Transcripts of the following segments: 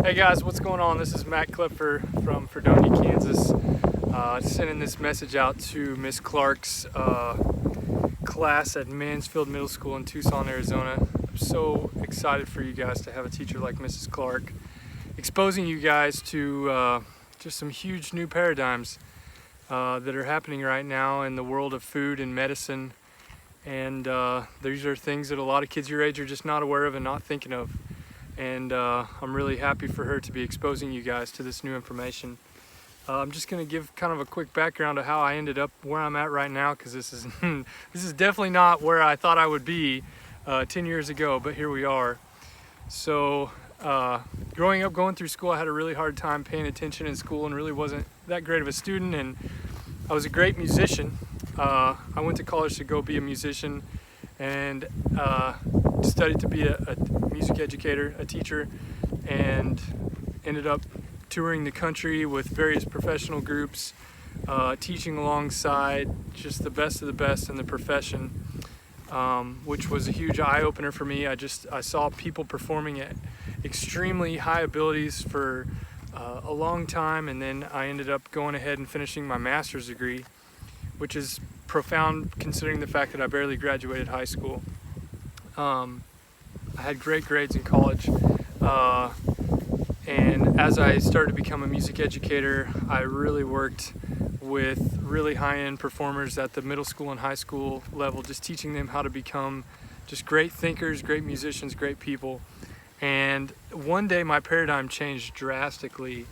Hey guys, what's going on? This is Matt Klepfer from Fredonia, Kansas. Sending this message out to Miss Clark's class at Mansfield Middle School in Tucson, Arizona. I'm so excited for you guys to have a teacher like Mrs. Clark, exposing you guys to just some huge new paradigms that are happening right now in the world of food and medicine. And these are things that a lot of kids your age are just not aware of and not thinking of. And I'm really happy for her to be exposing you guys to this new information. I'm just going to give kind of a quick background of how I ended up where I'm at right now, because this is this is definitely not where I thought I would be 10 years ago, but here we are. So growing up, going through school, I had a really hard time paying attention in school and really wasn't that great of a student, and I was a great musician. I went to college to go be a musician and studied to be a music educator, a teacher, and ended up touring the country with various professional groups, teaching alongside just the best of the best in the profession, which was a huge eye-opener for me. I saw people performing at extremely high abilities for a long time, and then I ended up going ahead and finishing my master's degree, which is profound considering the fact that I barely graduated high school. I had great grades in college, and as I started to become a music educator, I really worked with really high-end performers at the middle school and high school level, just teaching them how to become just great thinkers, great musicians, great people. And one day my paradigm changed drastically.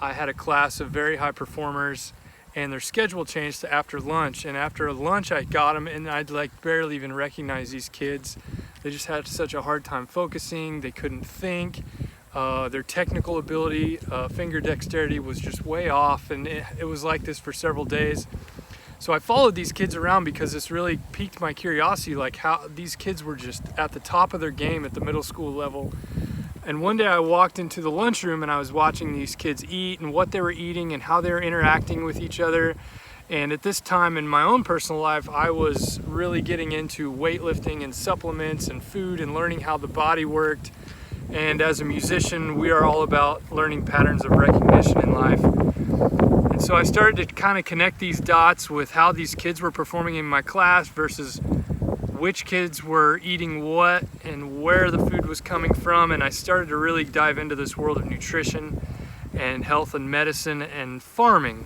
I had a class of very high performers, and their schedule changed to after lunch, and after lunch I got them, and I'd like barely even recognize these kids. They just had such a hard time focusing, they couldn't think, their technical ability, finger dexterity was just way off, and it was like this for several days. So I followed these kids around because this really piqued my curiosity, like how these kids were just at the top of their game at the middle school level. And one day I walked into the lunchroom and I was watching these kids eat and what they were eating and how they were interacting with each other. And at this time in my own personal life, I was really getting into weightlifting and supplements and food and learning how the body worked. And as a musician, we are all about learning patterns of recognition in life. And so I started to kind of connect these dots with how these kids were performing in my class versus which kids were eating what and where the food was coming from, and I started to really dive into this world of nutrition and health and medicine and farming.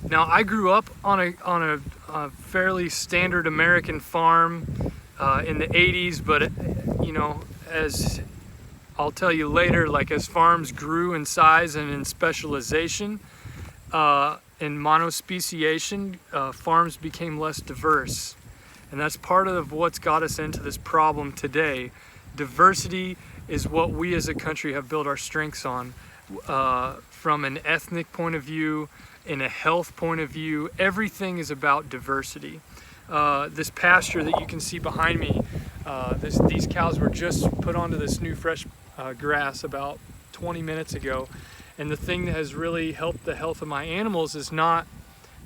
Now, I grew up on a fairly standard American farm in the 80s, but you know, as I'll tell you later, like as farms grew in size and in specialization, in monospeciation, farms became less diverse. And that's part of what's got us into this problem today. Diversity is what we as a country have built our strengths on. From an ethnic point of view, in a health point of view, everything is about diversity. This pasture that you can see behind me, these cows were just put onto this new fresh grass about 20 minutes ago. And the thing that has really helped the health of my animals is not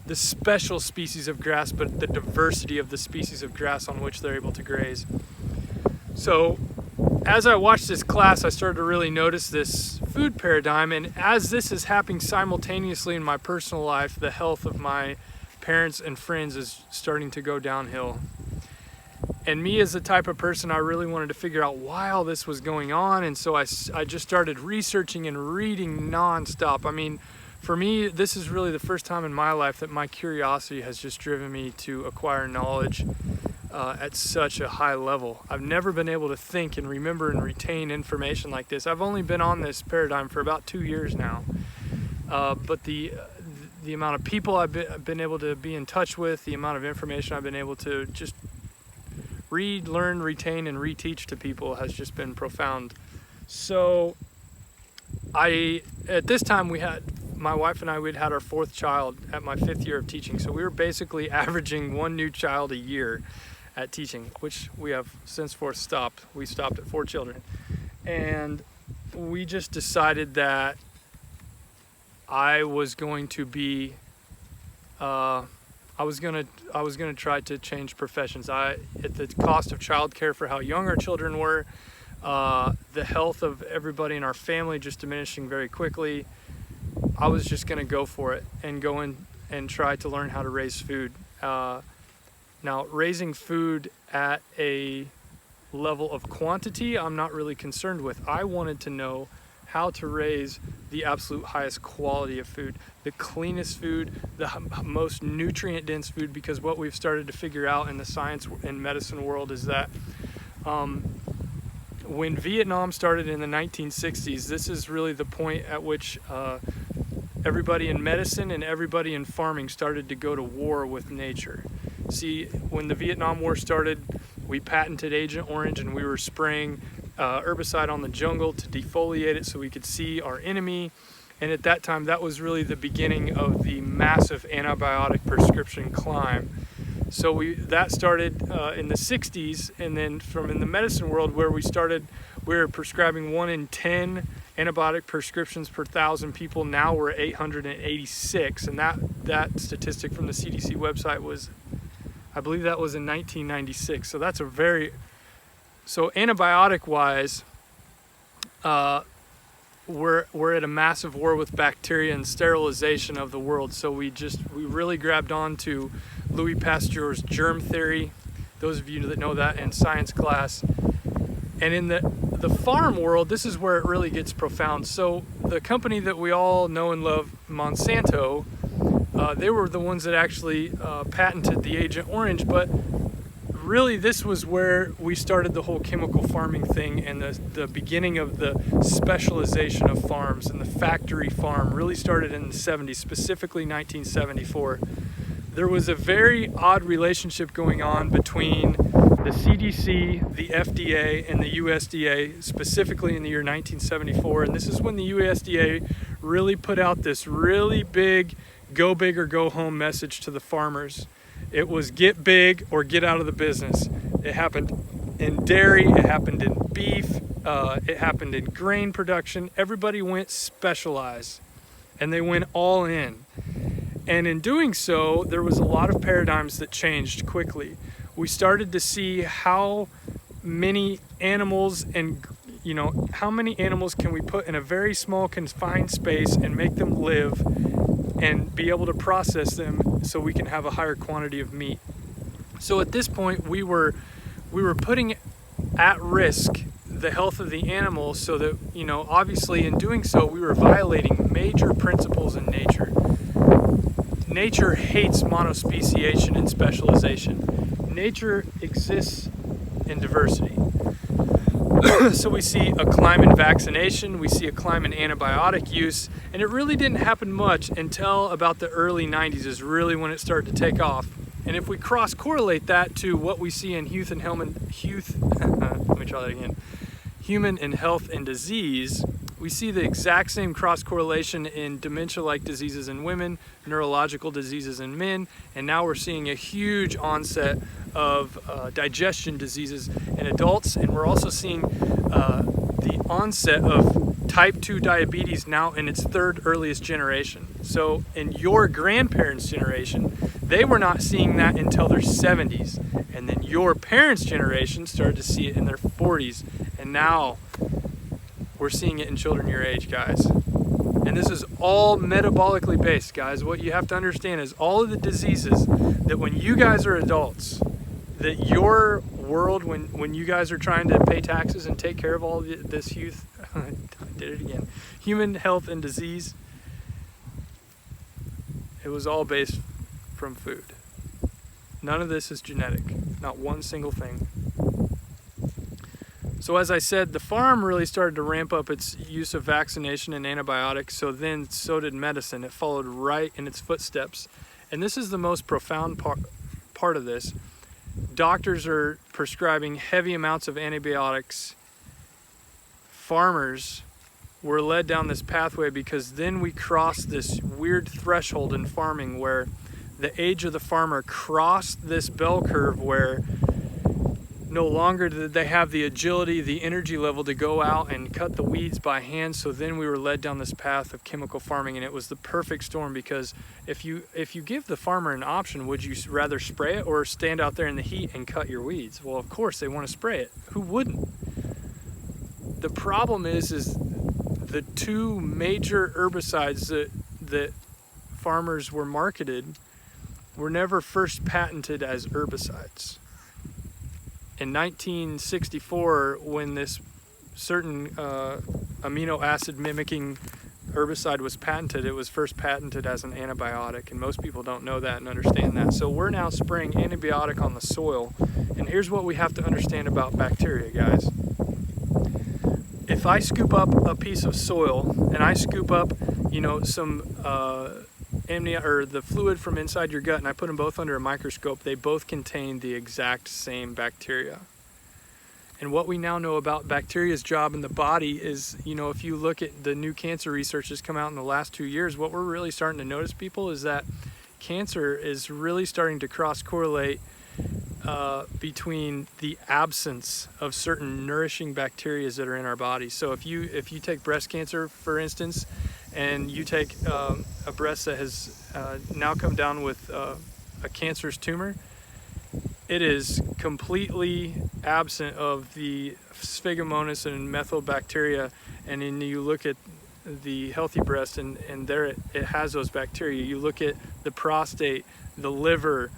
the special species of grass, but the diversity of the species of grass on which they're able to graze. So as I watched this class, I started to really notice this food paradigm, and as this is happening simultaneously in my personal life, the health of my parents and friends is starting to go downhill. And me as the type of person, I really wanted to figure out why all this was going on, and so I just started researching and reading nonstop. I mean, for me, this is really the first time in my life that my curiosity has just driven me to acquire knowledge at such a high level. I've never been able to think and remember and retain information like this. I've only been on this paradigm for about 2 years now, but the amount of people I've been able to be in touch with, the amount of information I've been able to just read, learn, retain, and reteach to people has just been profound. So at this time my wife and I, we'd had our 4th child at my 5th year of teaching. So we were basically averaging 1 new child a year at teaching, which we have since stopped. We stopped at 4 children. And we just decided that I was going to be, I was going to try to change professions. At the cost of childcare for how young our children were, the health of everybody in our family just diminishing very quickly, I was just going to go for it and go in and try to learn how to raise food. Now, raising food at a level of quantity, I'm not really concerned with. I wanted to know how to raise the absolute highest quality of food, the cleanest food, the most nutrient dense food, because what we've started to figure out in the science and medicine world is that when Vietnam started in the 1960s, this is really the point at which everybody in medicine and everybody in farming started to go to war with nature. See, when the Vietnam War started, we patented Agent Orange and we were spraying herbicide on the jungle to defoliate it so we could see our enemy. And at that time, that was really the beginning of the massive antibiotic prescription climb. So that started in the 60s, and then from in the medicine world where we were prescribing 1 in 10 antibiotic prescriptions per 1,000 people. Now we're 886, and that statistic from the CDC website was, I believe that was in 1996. So that's so antibiotic wise, we're at a massive war with bacteria and sterilization of the world. So we really grabbed on to Louis Pasteur's germ theory, those of you that know that in science class. And in the farm world, this is where it really gets profound. So the company that we all know and love, Monsanto, they were the ones that actually patented the Agent Orange, but really this was where we started the whole chemical farming thing, and the beginning of the specialization of farms, and the factory farm really started in the 70s, specifically 1974. There was a very odd relationship going on between the CDC, the FDA, and the USDA, specifically in the year 1974. And this is when the USDA really put out this really big go big or go home message to the farmers. It was get big or get out of the business. It happened in dairy, it happened in beef, it happened in grain production. Everybody went specialized, and they went all in. And in doing so, there was a lot of paradigms that changed quickly. We started to see how many animals how many animals can we put in a very small confined space and make them live and be able to process them so we can have a higher quantity of meat. So at this point, we were putting at risk the health of the animal, so that, obviously in doing so, we were violating major principles in nature. Nature hates monospeciation and specialization. Nature exists in diversity. So we see a climb in vaccination, we see a climb in antibiotic use, and it really didn't happen much until about the early 90s is really when it started to take off. And if we cross-correlate that to what we see in human and health and disease, we see the exact same cross-correlation in dementia-like diseases in women, neurological diseases in men, and now we're seeing a huge onset of digestion diseases in adults, and we're also seeing the onset of type 2 diabetes now in its third earliest generation. So in your grandparents' generation, they were not seeing that until their 70s, and then your parents' generation started to see it in their 40s, and now we're seeing it in children your age, guys. And this is all metabolically based, guys. What you have to understand is all of the diseases that when you guys are adults, that your world, when you guys are trying to pay taxes and take care of all this youth, I did it again, human health and disease, it was all based from food. None of this is genetic, not one single thing. So as I said, the farm really started to ramp up its use of vaccination and antibiotics, so did medicine. It followed right in its footsteps. And this is the most profound part of this. Doctors are prescribing heavy amounts of antibiotics. Farmers were led down this pathway because then we crossed this weird threshold in farming where the age of the farmer crossed this bell curve where no longer did they have the agility, the energy level to go out and cut the weeds by hand. So then we were led down this path of chemical farming, and it was the perfect storm, because if you give the farmer an option, would you rather spray it or stand out there in the heat and cut your weeds? Well, of course they want to spray it. Who wouldn't? the problem is the two major herbicides that farmers were marketed were never first patented as herbicides. In 1964, when this certain amino acid mimicking herbicide was patented, it was first patented as an antibiotic, and most people don't know that and understand that. So we're now spraying antibiotic on the soil, and here's what we have to understand about bacteria, guys. If I scoop up a piece of soil and I scoop up, some amnia or the fluid from inside your gut, and I put them both under a microscope, they both contain the exact same bacteria. And what we now know about bacteria's job in the body is, if you look at the new cancer research that's come out in the last 2 years, what we're really starting to notice, people, is that cancer is really starting to cross-correlate between the absence of certain nourishing bacteria that are in our body. So if you take breast cancer, for instance, and you take a breast that has now come down with a cancerous tumor, it is completely absent of the Sphagomonas and methylbacteria, and then you look at the healthy breast, and there it has those bacteria. You look at the prostate, the liver,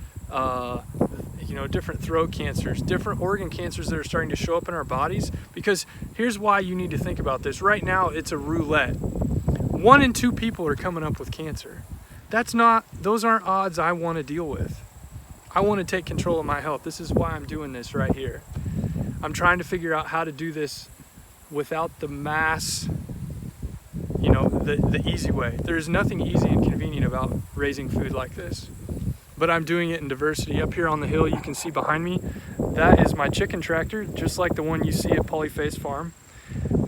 different throat cancers, different organ cancers that are starting to show up in our bodies. Because here's why you need to think about this. Right now, it's a roulette. 1 in 2 people are coming up with cancer. Those aren't odds I want to deal with. I want to take control of my health. This is why I'm doing this right here. I'm trying to figure out how to do this without the mass, the easy way. There's nothing easy and convenient about raising food like this. But I'm doing it in diversity. Up here on the hill, you can see behind me, that is my chicken tractor, just like the one you see at Polyface Farm.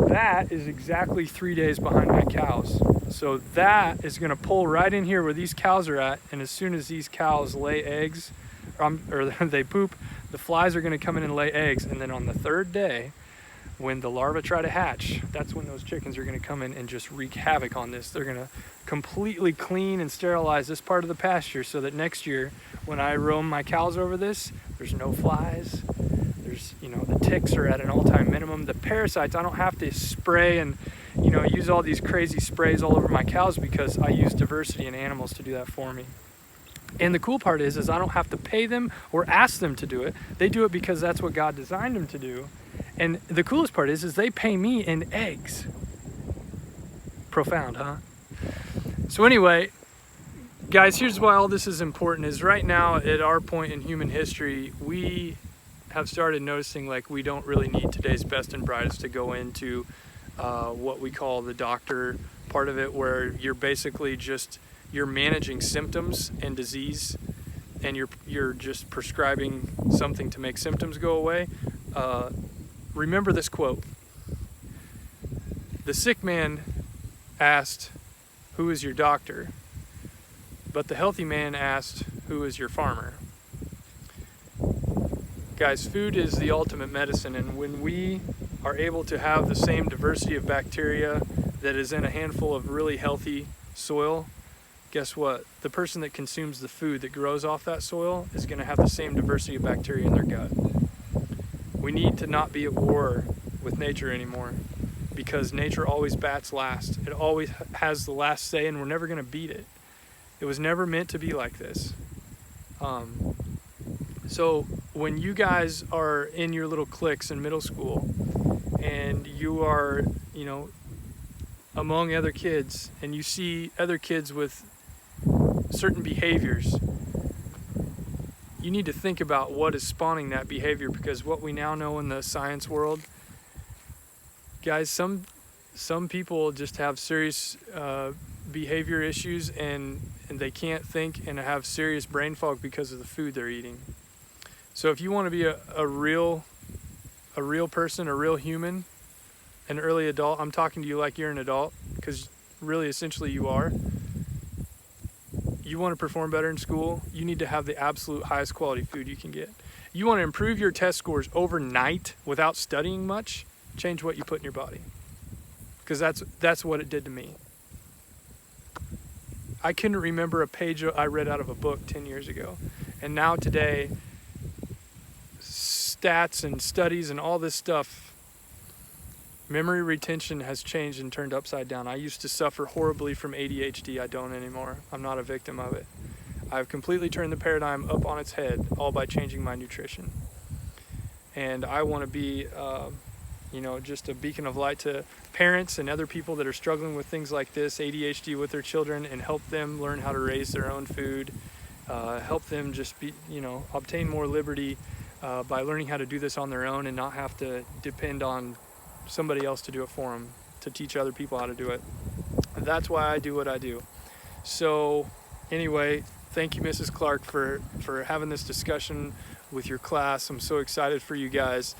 That is exactly 3 days behind my cows. So that is gonna pull right in here where these cows are at, and as soon as these cows lay eggs, or they poop, the flies are gonna come in and lay eggs, and then on the 3rd day, when the larvae try to hatch, that's when those chickens are gonna come in and just wreak havoc on this. They're gonna completely clean and sterilize this part of the pasture so that next year, when I roam my cows over this, there's no flies. There's, the ticks are at an all-time minimum. The parasites, I don't have to spray and, use all these crazy sprays all over my cows because I use diversity in animals to do that for me. And the cool part is I don't have to pay them or ask them to do it. They do it because that's what God designed them to do. And the coolest part is they pay me in eggs. Profound, huh? So anyway, guys, here's why all this is important. Is right now at our point in human history, we have started noticing like we don't really need today's best and brightest to go into what we call the doctor part of it, where you're basically you're managing symptoms and disease, and you're just prescribing something to make symptoms go away. Remember this quote. The sick man asked, "Who is your doctor?" But the healthy man asked, "Who is your farmer?" Guys, food is the ultimate medicine, and when we are able to have the same diversity of bacteria that is in a handful of really healthy soil, guess what? The person that consumes the food that grows off that soil is going to have the same diversity of bacteria in their gut. We need to not be at war with nature anymore, because nature always bats last. It always has the last say, and we're never going to beat it. It was never meant to be like this. So when you guys are in your little cliques in middle school, and you are, among other kids, and you see other kids with certain behaviors, you need to think about what is spawning that behavior, because what we now know in the science world, guys, some people just have serious behavior issues, and they can't think and have serious brain fog because of the food they're eating. So if you want to be a real person, a real human, an early adult, I'm talking to you like you're an adult, because really essentially you are. You want to perform better in school, you need to have the absolute highest quality food you can get. You want to improve your test scores overnight without studying much, change what you put in your body. Because that's what it did to me. I couldn't remember a page I read out of a book 10 years ago. And now today, stats and studies and all this stuff Memory retention has changed and turned upside down. I used to suffer horribly from ADHD. I don't anymore. I'm not a victim of it. I've completely turned the paradigm up on its head, all by changing my nutrition. And I want to be, just a beacon of light to parents and other people that are struggling with things like this, ADHD with their children, and help them learn how to raise their own food, help them just be, obtain more liberty by learning how to do this on their own and not have to depend on somebody else to do it for them, to teach other people how to do it. That's why I do what I do. So anyway, thank you, Mrs. Clark, for having this discussion with your class. I'm so excited for you guys.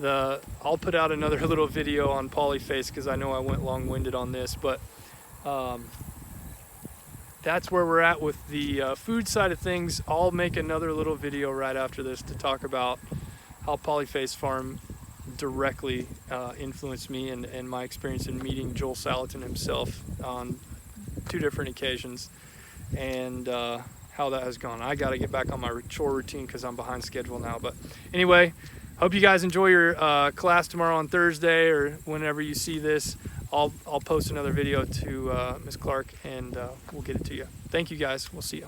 I'll put out another little video on polyface because I know I went long-winded on this, but that's where we're at with the food side of things. I'll make another little video right after this to talk about how Polyface Farm directly influenced me and my experience in meeting Joel Salatin himself on 2 different occasions, and how that has gone. I got to get back on my chore routine because I'm behind schedule now. But anyway, hope you guys enjoy your class tomorrow on Thursday, or whenever you see this. I'll post another video to Ms. Clark, and we'll get it to you. Thank you guys. We'll see you.